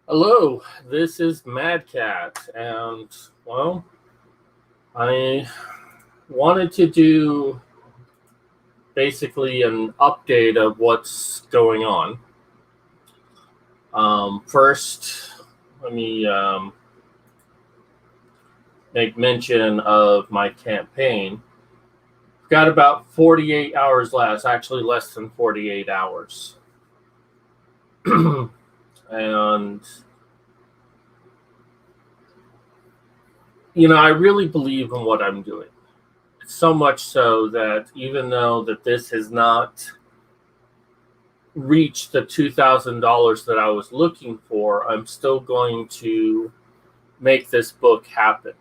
Hello, this is Mad Cat, and well, I wanted to do basically an update of what's going on. First, let me make mention of my campaign. I've got about 48 hours left, actually less than 48 hours. And I really believe in what I'm doing. So much so that even though that this has not reached the $2,000 that I was looking for, I'm still going to make this book happen.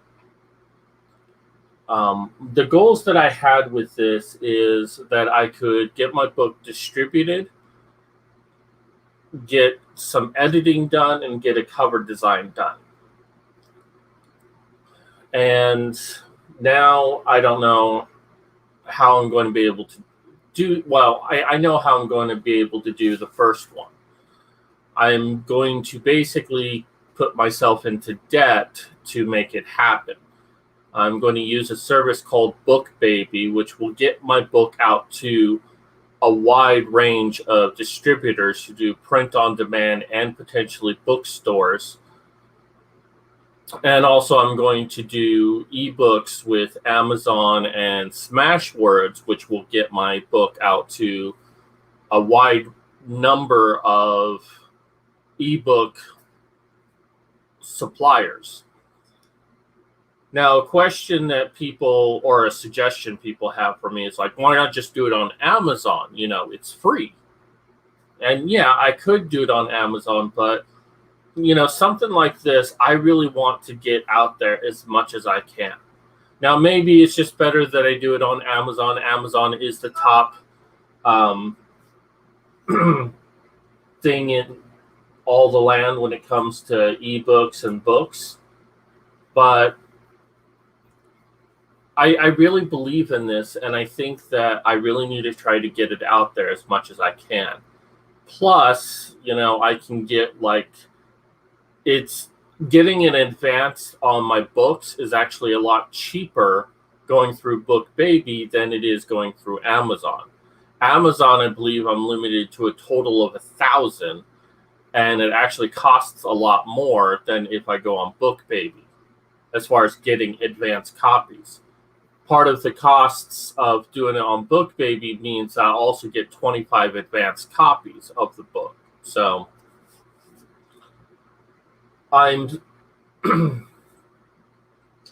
The goals that I had with this is that I could get my book distributed, get some editing done, and get a cover design done. And now I don't know how I'm going to be able to I know how I'm going to be able to do the first one. I'm going to basically put myself into debt to make it happen. I'm going to use a service called BookBaby, which will get my book out to a wide range of distributors who do print on demand and potentially bookstores. And also I'm going to do ebooks with Amazon and Smashwords, which will get my book out to a wide number of ebook suppliers. Now, a question that people or a suggestion people have for me is like, why not just do it on Amazon? It's free. And yeah, I could do it on Amazon, but something like this, I really want to get out there as much as I can. Now, maybe it's just better that I do it on Amazon. Amazon is the top thing in all the land when it comes to ebooks and books. But I really believe in this, and I think that I really need to try to get it out there as much as I can. Plus, I can get it's getting in advance on my books is actually a lot cheaper going through BookBaby than it is going through Amazon. Amazon, I believe I'm limited to a total of 1,000, and it actually costs a lot more than if I go on BookBaby as far as getting advanced copies. Part of the costs of doing it on BookBaby means I also get 25 advanced copies of the book. So I'm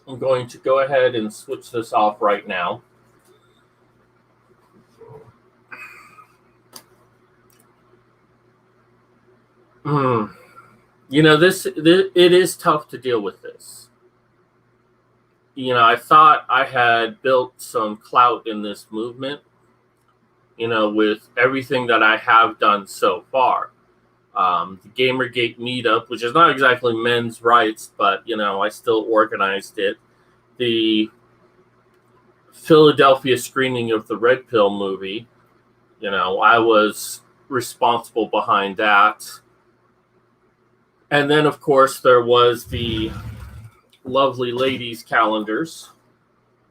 going to go ahead and switch this off right now. It is tough to deal with this. I thought I had built some clout in this movement, with everything that I have done so far. The Gamergate meetup, which is not exactly men's rights, but, I still organized it. The Philadelphia screening of the Red Pill movie, I was responsible behind that. And then, of course, there was the lovely ladies calendars,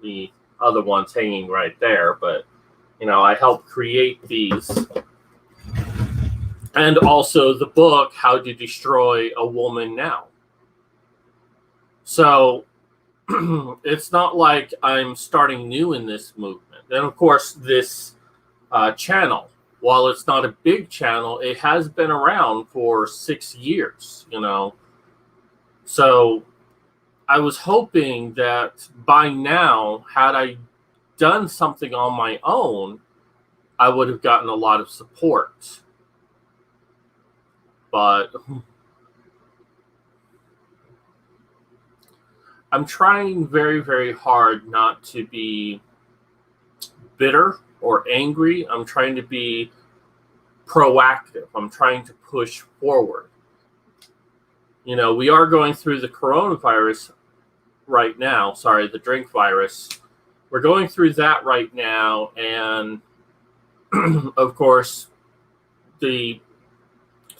the other ones hanging right there, but I helped create these. And also the book, How to Destroy a Woman Now. So it's not like I'm starting new in this movement. And of course, this channel, while it's not a big channel, it has been around for 6 years, So I was hoping that by now, had I done something on my own, I would have gotten a lot of support. But I'm trying very, very hard not to be bitter or angry. I'm trying to be proactive. I'm trying to push forward. We are going through the coronavirus right now. Sorry, the drink virus. We're going through that right now. And of course, the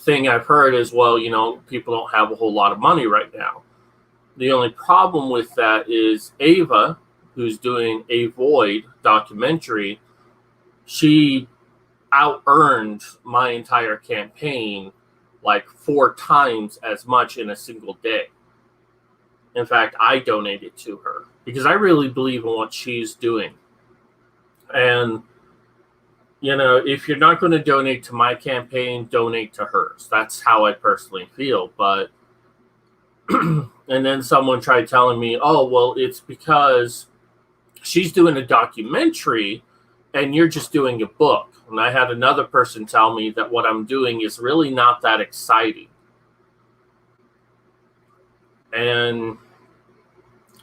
thing I've heard is, well, people don't have a whole lot of money right now. The only problem with that is Ava, who's doing a Void documentary, she out-earned my entire campaign like 4 times as much in a single day. In fact, I donated to her because I really believe in what she's doing. And, if you're not going to donate to my campaign, donate to hers. That's how I personally feel. But, and then someone tried telling me, oh, well, it's because she's doing a documentary and you're just doing a book. And I had another person tell me that what I'm doing is really not that exciting.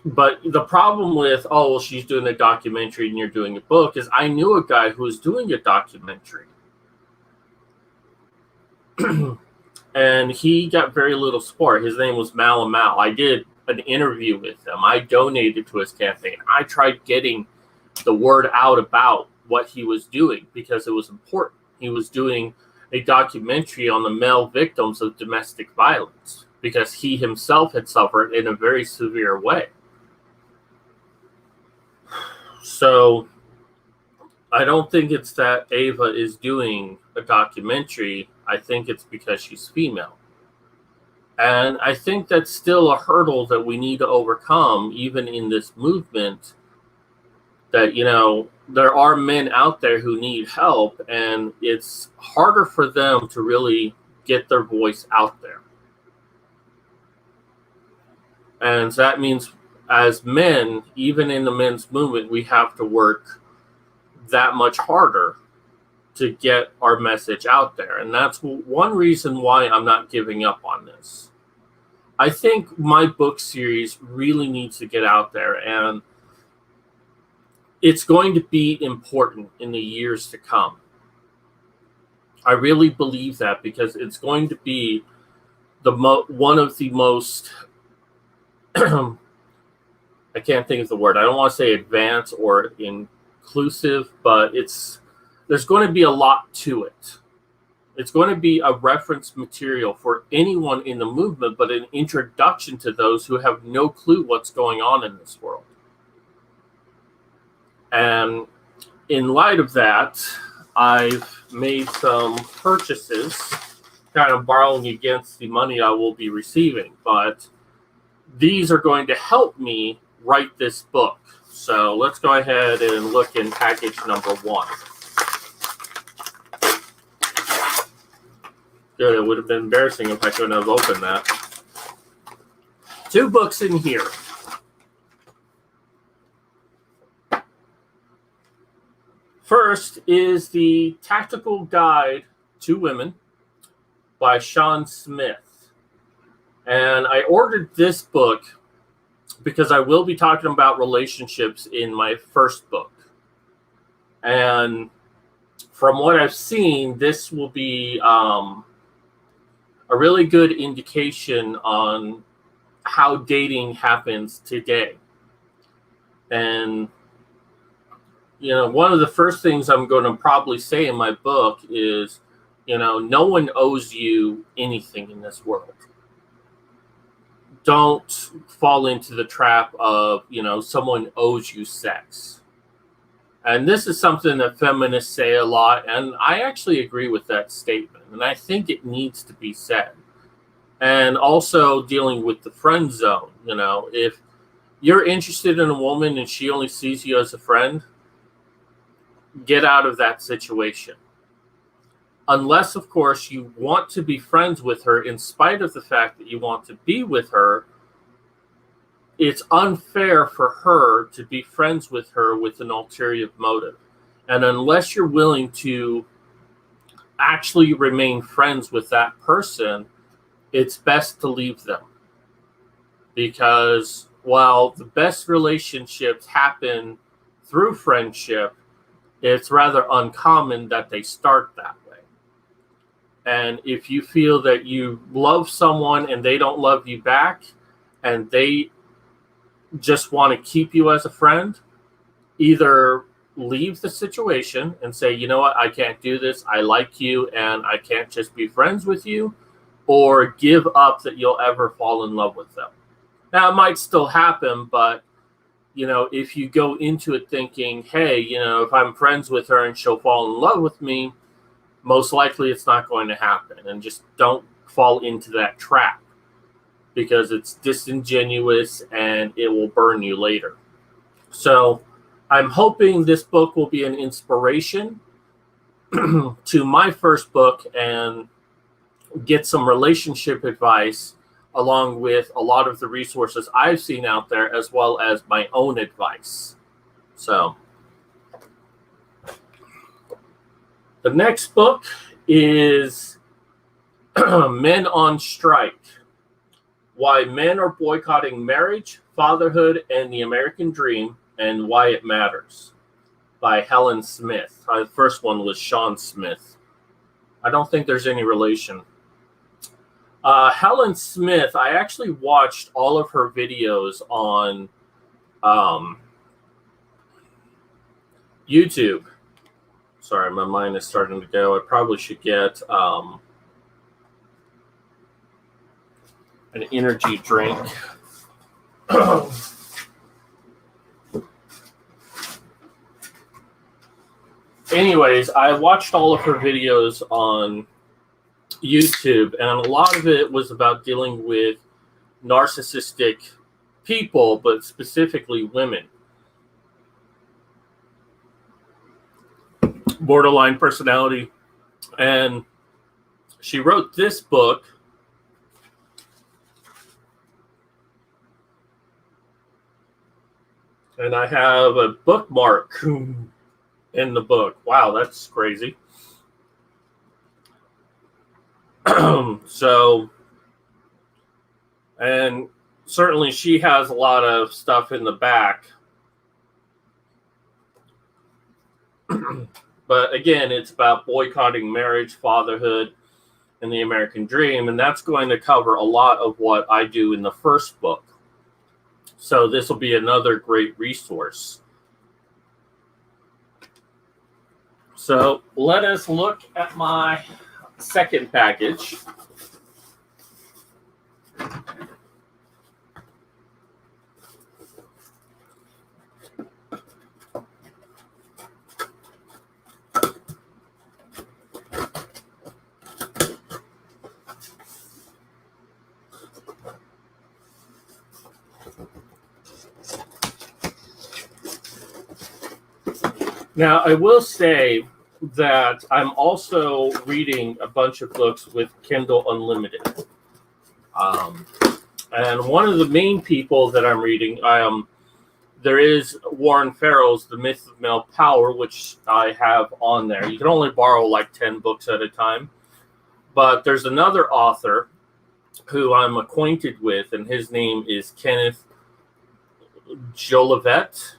But the problem with, oh, well, she's doing a documentary and you're doing a book, is I knew a guy who was doing a documentary. And he got very little support. His name was Mal. I did an interview with him. I donated to his campaign. I tried getting the word out about what he was doing because it was important. He was doing a documentary on the male victims of domestic violence because he himself had suffered in a very severe way. So I don't think it's that Ava is doing a documentary. I think it's because she's female. And I think that's still a hurdle that we need to overcome, even in this movement, that, there are men out there who need help, and it's harder for them to really get their voice out there. And so that means as men, even in the men's movement, we have to work that much harder to get our message out there. And that's one reason why I'm not giving up on this. I think my book series really needs to get out there, and it's going to be important in the years to come. I really believe that because it's going to be one of the most I can't think of the word. I don't want to say advanced or inclusive, but there's going to be a lot to it. It's going to be a reference material for anyone in the movement, but an introduction to those who have no clue what's going on in this world. And in light of that, I've made some purchases, kind of borrowing against the money I will be receiving. But these are going to help me write this book. So let's go ahead and look in package number 1. Good, it would have been embarrassing if I couldn't have opened that. 2 books in here. First is the Tactical Guide to Women by Sean Smith. And I ordered this book because I will be talking about relationships in my first book. And from what I've seen, this will be a really good indication on how dating happens today. And, one of the first things I'm going to probably say in my book is, no one owes you anything in this world. Don't fall into the trap of, someone owes you sex. And this is something that feminists say a lot, and I actually agree with that statement. And I think it needs to be said. And also dealing with the friend zone. If you're interested in a woman and she only sees you as a friend, get out of that situation. Unless, of course, you want to be friends with her in spite of the fact that you want to be with her, it's unfair for her to be friends with her with an ulterior motive. And unless you're willing to actually remain friends with that person, it's best to leave them. Because while the best relationships happen through friendship, it's rather uncommon that they start that way. And if you feel that you love someone and they don't love you back, and they just want to keep you as a friend, either leave the situation and say, you know what, I can't do this. I like you and I can't just be friends with you, or give up that you'll ever fall in love with them. Now, it might still happen, but, if you go into it thinking, hey, if I'm friends with her and she'll fall in love with me, most likely it's not going to happen. And just don't fall into that trap, because it's disingenuous and it will burn you later. So I'm hoping this book will be an inspiration to my first book and get some relationship advice along with a lot of the resources I've seen out there, as well as my own advice. So the next book is Men on Strike: Why Men Are Boycotting Marriage, Fatherhood, and the American Dream, and Why It Matters, by Helen Smith. The first one was Sean Smith. I don't think there's any relation. Helen Smith, I actually watched all of her videos on YouTube. Sorry, my mind is starting to go. I probably should get an energy drink. Anyways, I watched all of her videos on YouTube, and a lot of it was about dealing with narcissistic people, but specifically women. Borderline personality. And she wrote this book. And I have a bookmark in the book. Wow, that's crazy. So, and certainly she has a lot of stuff in the back. But again, it's about boycotting marriage, fatherhood, and the American dream. And that's going to cover a lot of what I do in the first book. So this will be another great resource. So let us look at my second package. Now, I will say that I'm also reading a bunch of books with Kindle Unlimited. And one of the main people that I'm reading, there is Warren Farrell's The Myth of Male Power, which I have on there. You can only borrow like 10 books at a time. But there's another author who I'm acquainted with, and his name is Kenneth Jolivet.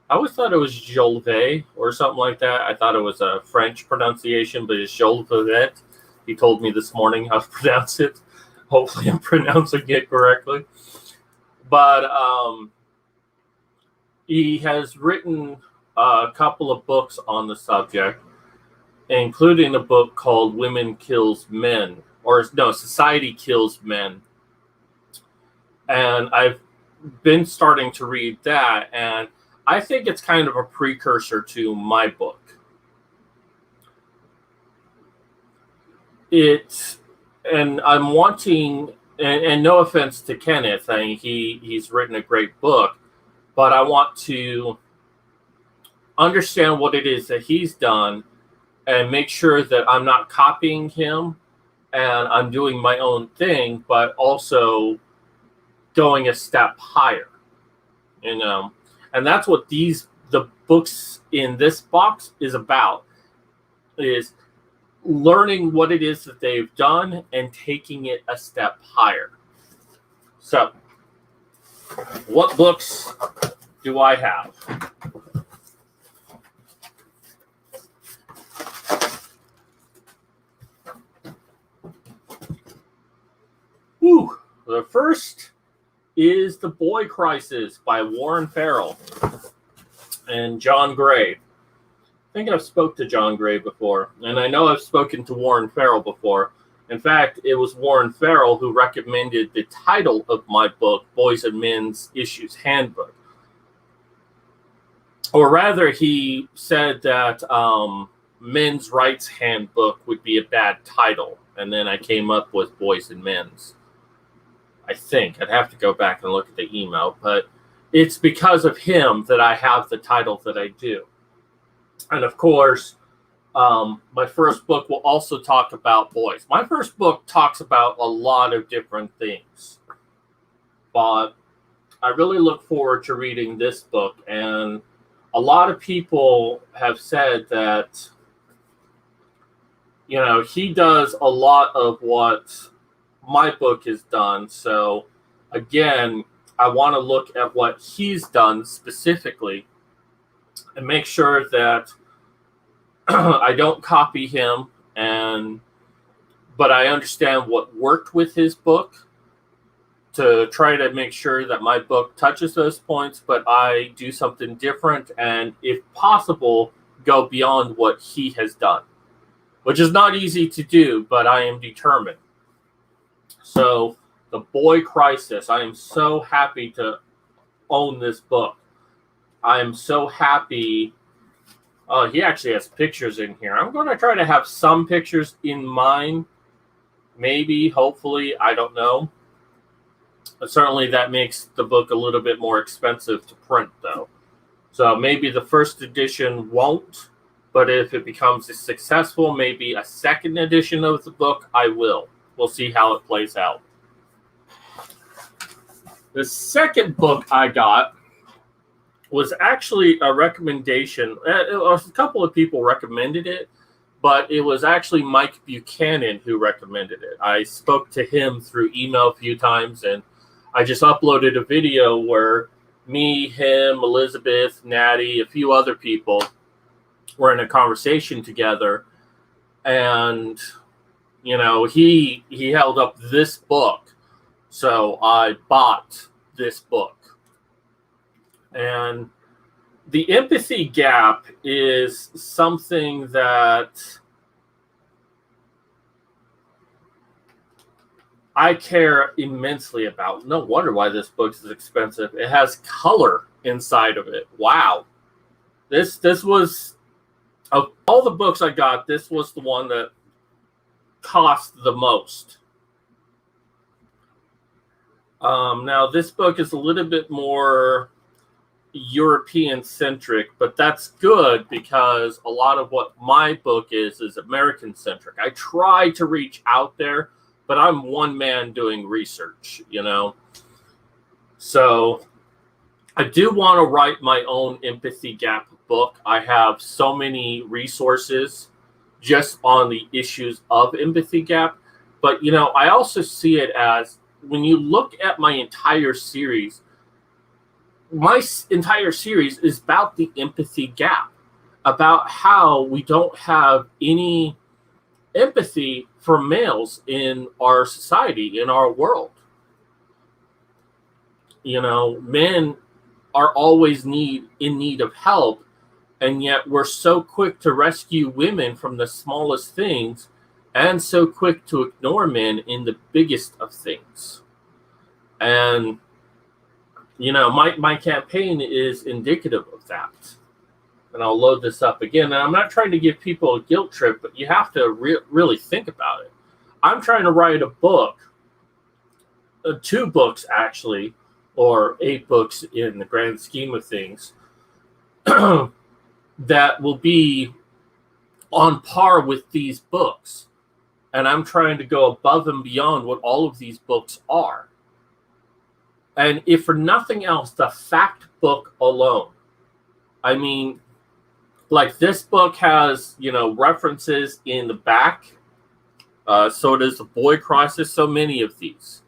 I always thought it was Jolivet or something like that. I thought it was a French pronunciation, but it's Jolivet. He told me this morning how to pronounce it. Hopefully I'm pronouncing it correctly. But he has written a couple of books on the subject, including a book called Women Kills Men, or no, Society Kills Men. And I've been starting to read that, and I think it's kind of a precursor to my book. And I'm wanting, and no offense to Kenneth, I mean, he's written a great book, but I want to understand what it is that he's done and make sure that I'm not copying him and I'm doing my own thing, but also going a step higher, you know. And that's what the books in this box is about, is learning what it is that they've done and taking it a step higher. So, what books do I have? Whew. The first is The Boy Crisis by Warren Farrell and John Gray. think I've spoke to John Gray before, and I know I've spoken to Warren Farrell before. In fact, it was Warren Farrell who recommended the title of my book, Boys and Men's Issues Handbook. Or rather, he said that Men's Rights Handbook would be a bad title. And then I came up with Boys and Men's. I think. I'd have to go back and look at the email. But it's because of him that I have the title that I do. And of course, my first book will also talk about boys. My first book talks about a lot of different things. But I really look forward to reading this book. And a lot of people have said that, you know, he does a lot of what my book has done. So, again, I want to look at what he's done specifically and make sure that I don't copy him, but I understand what worked with his book to try to make sure that my book touches those points, but I do something different and, if possible, go beyond what he has done, which is not easy to do, but I am determined. So, The Boy Crisis, I am so happy to own this book. I am so happy. He actually has pictures in here. I'm going to try to have some pictures in mine. Maybe, hopefully, I don't know. But certainly that makes the book a little bit more expensive to print, though. So maybe the first edition won't. But if it becomes successful, maybe a second edition of the book, I will. We'll see how it plays out. The second book I got was actually a recommendation. A couple of people recommended it, but it was actually Mike Buchanan who recommended it. I spoke to him through email a few times, and I just uploaded a video where me, him, Elizabeth, Natty, a few other people were in a conversation together, and, you know, he held up this book, so I bought this book. And the empathy gap is something that I care immensely about. No wonder why this book is expensive. It has color inside of it. Wow. This was, of all the books I got, this was the one that cost the most. Now, this book is a little bit more European-centric, but that's good because a lot of what my book is American-centric. I try to reach out there, but I'm one man doing research, you know. So I do want to write my own empathy gap book. I have so many resources just on the issues of empathy gap. But, you know, I also see it as, when you look at my entire series is about the empathy gap, about how we don't have any empathy for males in our society, in our world. You know, men are always in need of help, and yet we're so quick to rescue women from the smallest things and so quick to ignore men in the biggest of things. And, you know, my campaign is indicative of that. And I'll load this up again. And I'm not trying to give people a guilt trip, but you have to really think about it. I'm trying to write a book, 2 books actually, or 8 books in the grand scheme of things, that will be on par with these books. And I'm trying to go above and beyond what all of these books are. And if for nothing else, the fact book alone. I mean, like, this book has, you know, references in the back. So does The Boy Crisis, so many of these.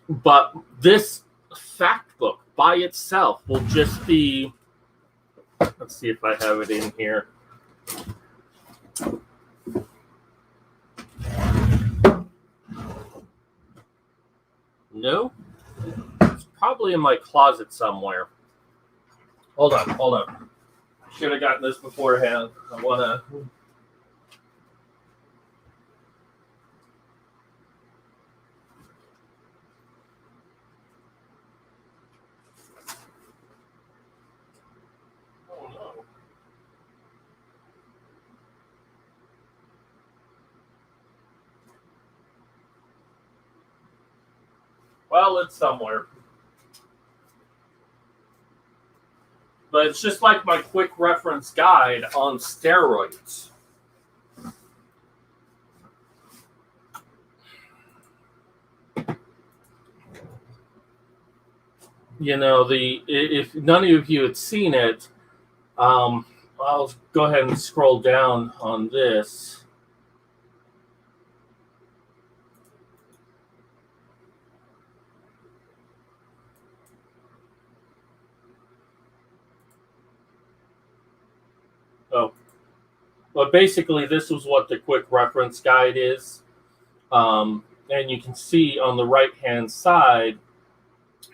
But this fact book by itself will just be, let's see if I have it in here. No, it's probably in my closet somewhere. Hold on. Should have gotten this beforehand. I want to. Oh no. Well, it's somewhere. But it's just like my quick reference guide on steroids. You know, if none of you had seen it, I'll go ahead and scroll down on this. Oh, but basically, this was what the quick reference guide is. And you can see on the right-hand side,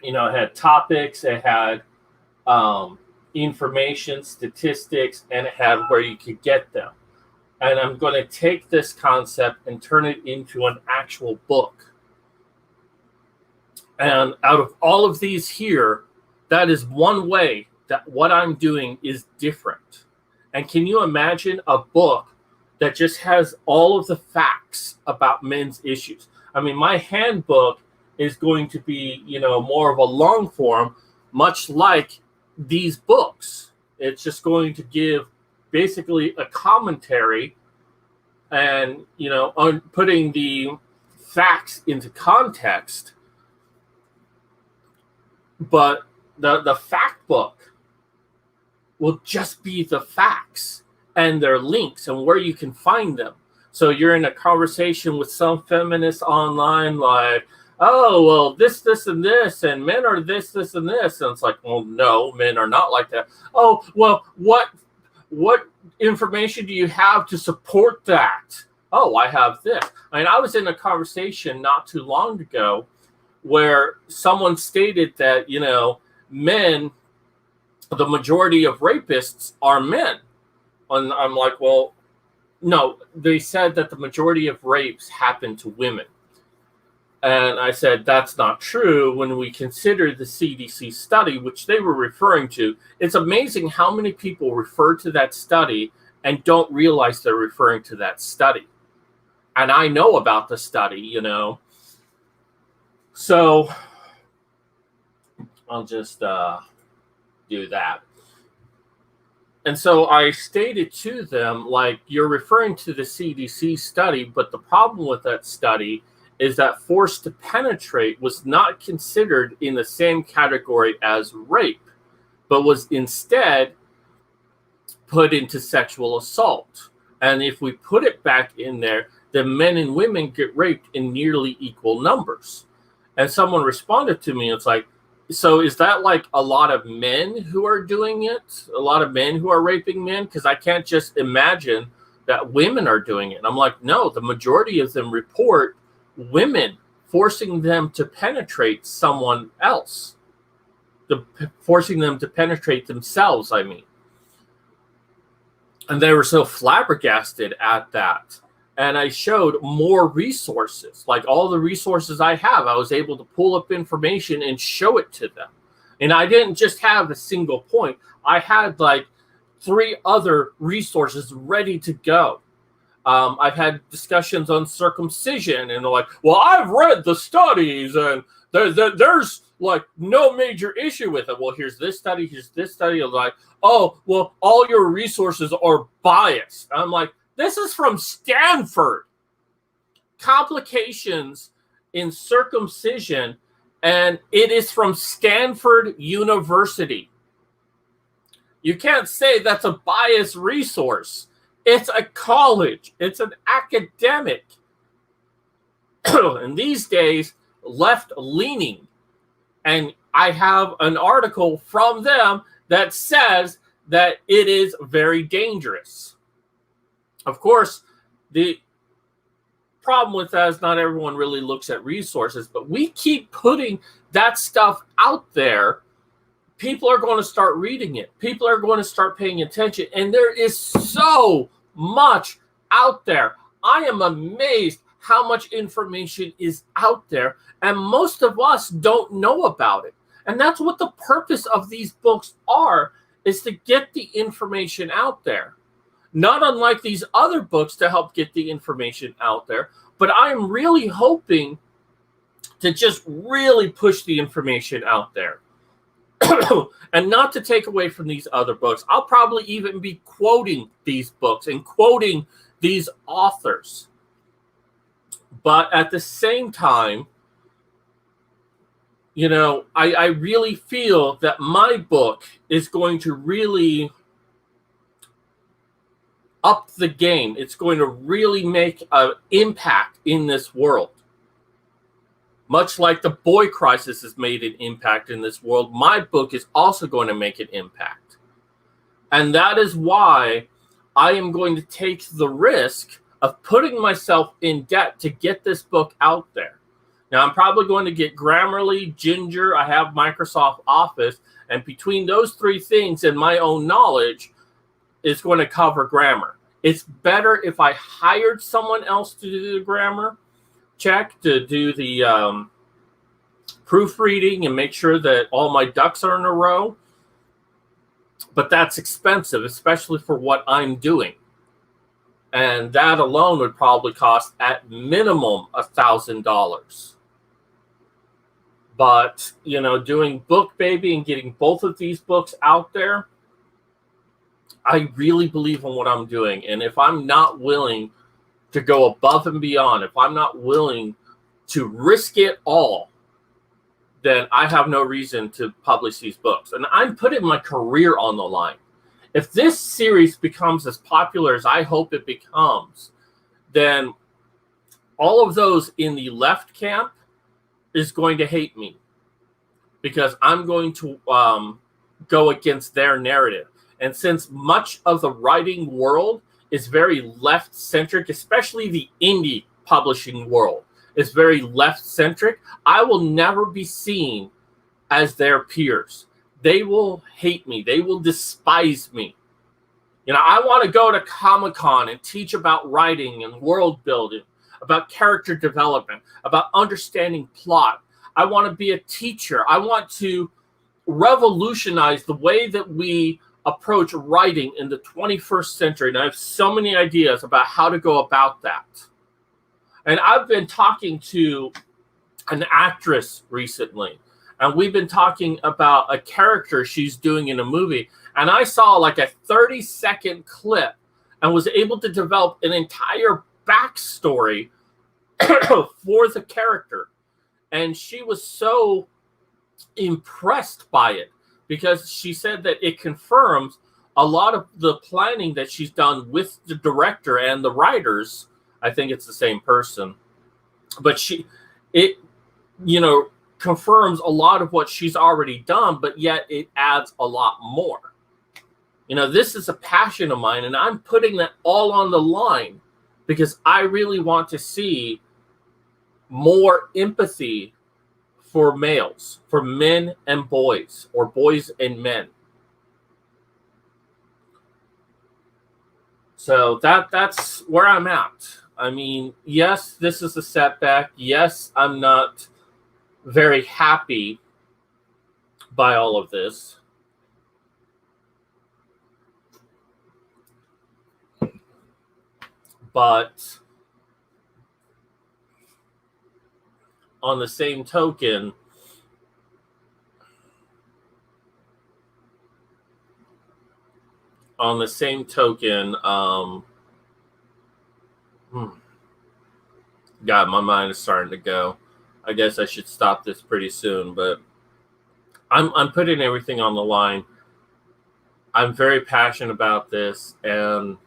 you know, it had topics, it had information, statistics, and it had where you could get them. And I'm going to take this concept and turn it into an actual book. And out of all of these here, that is one way that what I'm doing is different. And can you imagine a book that just has all of the facts about men's issues? I mean, my handbook is going to be, you know, more of a long form, much like these books. It's just going to give basically a commentary and, you know, on putting the facts into context. But the fact book will just be the facts and their links and where you can find them. So you're in a conversation with some feminists online, like, oh, well, this, and this, and men are this, and this. And it's like, well, no, men are not like that. Oh, well, what information do you have to support that? Oh, I have this. I mean, I was in a conversation not too long ago where someone stated that, you know, men, the majority of rapists are men. And I'm like, well, no, they said that the majority of rapes happen to women. And I said, that's not true when we consider the CDC study, which they were referring to. It's amazing how many people refer to that study and don't realize they're referring to that study. And I know about the study, you know. So I'll just do that. And so I stated to them, like, you're referring to the CDC study, but the problem with that study is that force to penetrate was not considered in the same category as rape, but was instead put into sexual assault. And if we put it back in there, then men and women get raped in nearly equal numbers. And someone responded to me, it's like, so is that like a lot of men who are doing it? A lot of men who are raping men? Because I can't just imagine that women are doing it. And I'm like, no, the majority of them report women forcing them to penetrate someone else. Forcing them to penetrate themselves, I mean. And they were so flabbergasted at that. And I showed more resources, like all the resources I have. I was able to pull up information and show it to them. And I didn't just have a single point. I had like 3 other resources ready to go. I've had discussions on circumcision, and they're like, well, I've read the studies, and there's like no major issue with it. Well, here's this study, here's this study. I'm like, oh, well, all your resources are biased. I'm like, this is from Stanford. Complications in circumcision, and it is from Stanford University. You can't say that's a biased resource. It's a college. It's an academic. And these days, left-leaning. And I have an article from them that says that it is very dangerous. Of course, the problem with that is not everyone really looks at resources, but we keep putting that stuff out there. people are going to start reading it. People are going to start paying attention. And there is so much out there. I am amazed how much information is out there. And most of us don't know about it. And that's what the purpose of these books are, is to get the information out there. Not unlike these other books to help get the information out there. But I'm really hoping to just really push the information out there. And not to take away from these other books. I'll probably even be quoting these books and quoting these authors. But at the same time, you know, I really feel that my book is going to really up the game. It's going to really make an impact in this world. Much like the boy crisis has made an impact in this world, my book is also going to make an impact. And that is why I am going to take the risk of putting myself in debt to get this book out there. Now, I'm probably going to get Grammarly, Ginger, I have Microsoft Office, and between those three things and my own knowledge, it's going to cover grammar. It's better if I hired someone else to do the grammar check, to do the proofreading and make sure that all my ducks are in a row. But that's expensive, especially for what I'm doing. And that alone would probably cost at minimum $1,000. But, you know, doing Book Baby and getting both of these books out there, I really believe in what I'm doing. And if I'm not willing to go above and beyond, if I'm not willing to risk it all, then I have no reason to publish these books. And I'm putting my career on the line. If this series becomes as popular as I hope it becomes, then all of those in the left camp is going to hate me, because I'm going to go against their narrative. And since much of the writing world is very left-centric, especially the indie publishing world is very left-centric, I will never be seen as their peers. They will hate me. They will despise me. You know, I want to go to Comic-Con and teach about writing and world building, about character development, about understanding plot. I want to be a teacher. I want to revolutionize the way that we approach writing in the 21st century. And I have so many ideas about how to go about that. And I've been talking to an actress recently, and we've been talking about a character she's doing in a movie. And I saw like a 30-second clip and was able to develop an entire backstory for the character. And she was so impressed by it, because she said that it confirms a lot of the planning that she's done with the director and the writers. I think it's the same person, but it confirms a lot of what she's already done, but yet it adds a lot more. You know, this is a passion of mine, and I'm putting that all on the line because I really want to see more empathy for males, for men and boys, or boys and men. So that's where I'm at. I mean, yes, this is a setback. Yes, I'm not very happy by all of this. But on the same token, God, my mind is starting to go. I guess I should stop this pretty soon, but I'm putting everything on the line. I'm very passionate about this, and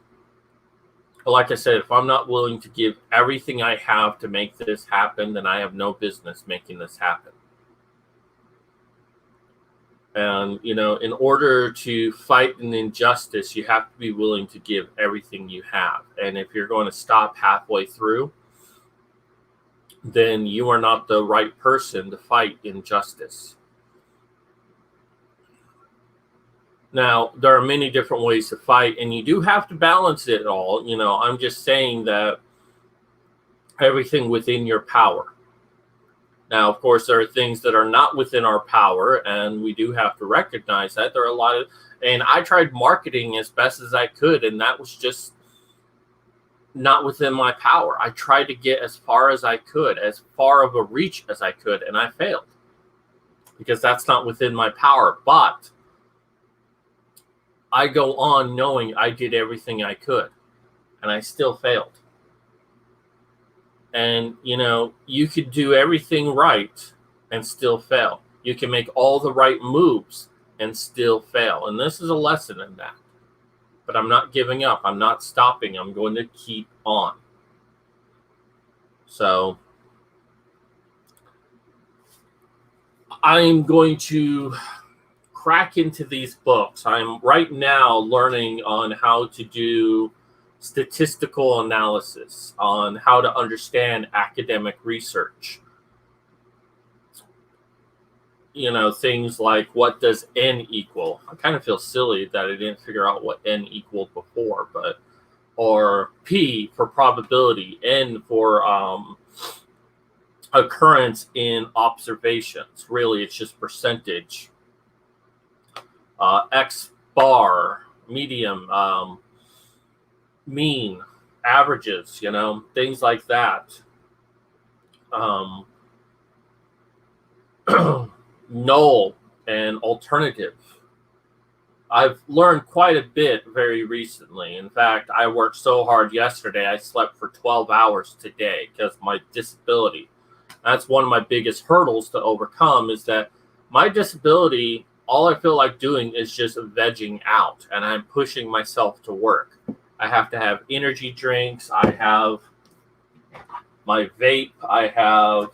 like I said, if I'm not willing to give everything I have to make this happen, then I have no business making this happen. And, you know, in order to fight an injustice, you have to be willing to give everything you have. And if you're going to stop halfway through, then you are not the right person to fight injustice. Now, there are many different ways to fight, and you do have to balance it all. I'm just saying that everything within your power. Now, of course, there are things that are not within our power, and we do have to recognize that. There are a lot of, and I tried marketing as best as I could, and that was just not within my power. I tried to get as far as I could, as far of a reach as I could, and I failed because that's not within my power. But I go on knowing I did everything I could, and I still failed. And, you could do everything right and still fail. You can make all the right moves and still fail. And this is a lesson in that. But I'm not giving up. I'm not stopping. I'm going to keep on. So I'm going to crack into these books. I'm right now learning on how to do statistical analysis, on how to understand academic research. Things like, what does N equal? I kind of feel silly that I didn't figure out what N equaled before, or P for probability, N for occurrence in observations. Really, it's just percentage. X bar, medium, mean, averages, things like that. Null and alternative. I've learned quite a bit very recently. In fact, I worked so hard yesterday, I slept for 12 hours today because of my disability. That's one of my biggest hurdles to overcome, is that my disability, all I feel like doing is just vegging out, and I'm pushing myself to work. I have to have energy drinks. I have my vape. I have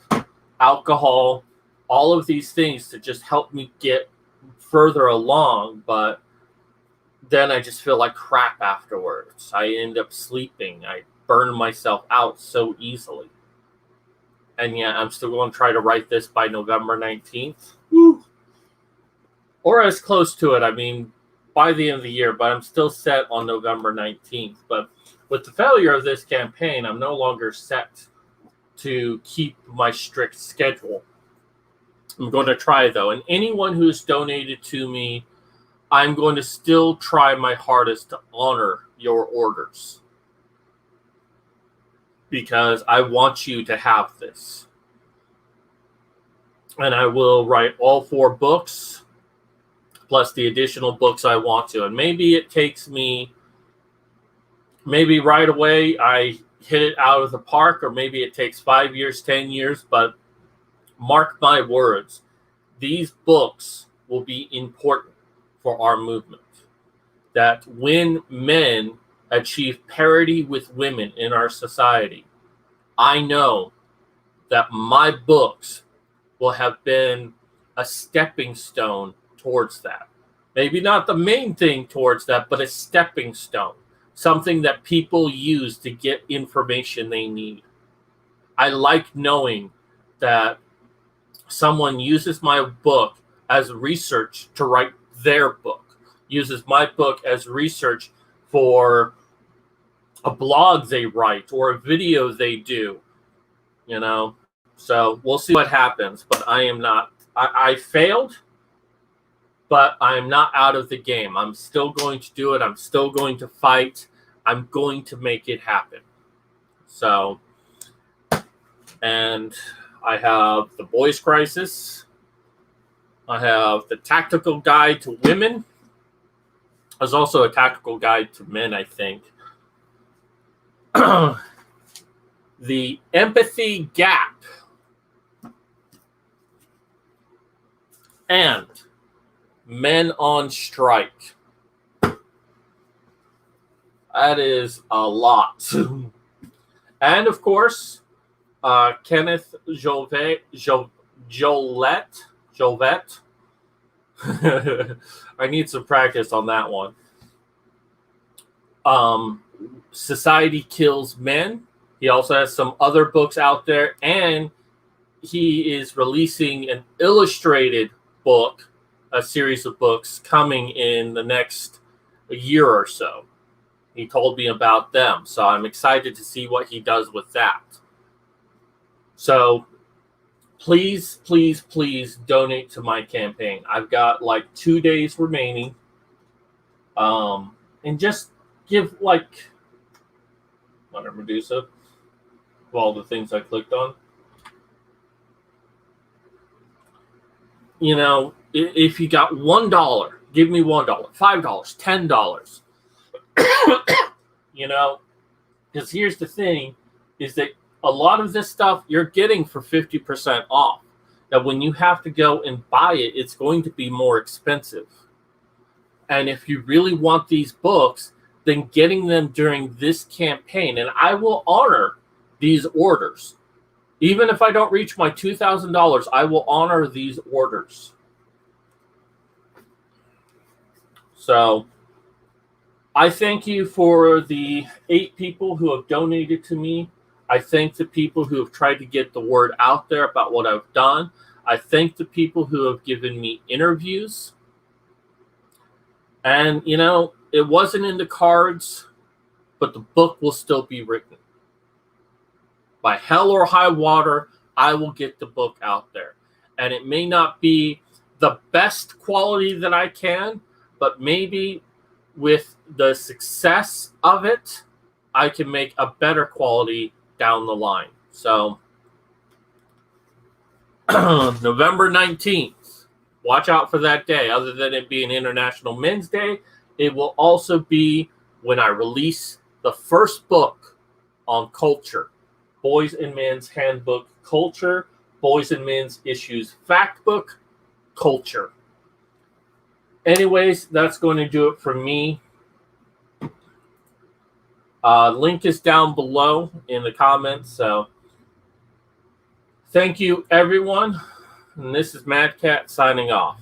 alcohol. All of these things to just help me get further along. But then I just feel like crap afterwards. I end up sleeping. I burn myself out so easily. And yeah, I'm still going to try to write this by November 19th. Woo. Or as close to it. I mean, by the end of the year, but I'm still set on November 19th. But with the failure of this campaign, I'm no longer set to keep my strict schedule. I'm going to try, though. And anyone who's donated to me, I'm going to still try my hardest to honor your orders, because I want you to have this. And I will write all 4 books, plus the additional books I want to. And maybe it takes me, maybe right away I hit it out of the park, or maybe it takes 5 years, 10 years, but mark my words, these books will be important for our movement. That when men achieve parity with women in our society, I know that my books will have been a stepping stone towards that. Maybe not the main thing towards that, but a stepping stone. Something that people use to get information they need. I like knowing that someone uses my book as research to write their book, uses my book as research for a blog they write or a video they do, So we'll see what happens, but I failed, but I'm not out of the game. I'm still going to do it. I'm still going to fight. I'm going to make it happen. So, and I have the Boys Crisis. I have the Tactical Guide to Women. There's also a Tactical Guide to Men, I think. The Empathy Gap. And Men on Strike. That is a lot. And of course, Kenneth Jolvet. I need some practice on that one. Society Kills Men. He also has some other books out there, and he is releasing an illustrated book a series of books coming in the next year or so. He told me about them, so I'm excited to see what he does with that. So please, please, please donate to my campaign. I've got like 2 days remaining. And just give like, Mother Medusa, of all the things I clicked on. You know, if you got $1, give me $1, $5, $10. You know, because here's the thing, is that a lot of this stuff you're getting for 50% off. Now, when you have to go and buy it, it's going to be more expensive. And if you really want these books, then getting them during this campaign, and I will honor these orders. Even if I don't reach my $2,000, I will honor these orders. So I thank you for the 8 people who have donated to me. I thank the people who have tried to get the word out there about what I've done. I thank the people who have given me interviews. And, you know, it wasn't in the cards, but the book will still be written. By hell or high water, I will get the book out there. And it may not be the best quality that I can, but maybe with the success of it, I can make a better quality down the line. So, November 19th, watch out for that day. Other than it being International Men's Day, it will also be when I release the first book on culture. Boys and Men's Handbook Culture, Boys and Men's Issues Fact Book Culture. Anyways, that's going to do it for me. Link is down below in the comments. So thank you, everyone. And this is Mad Cat signing off.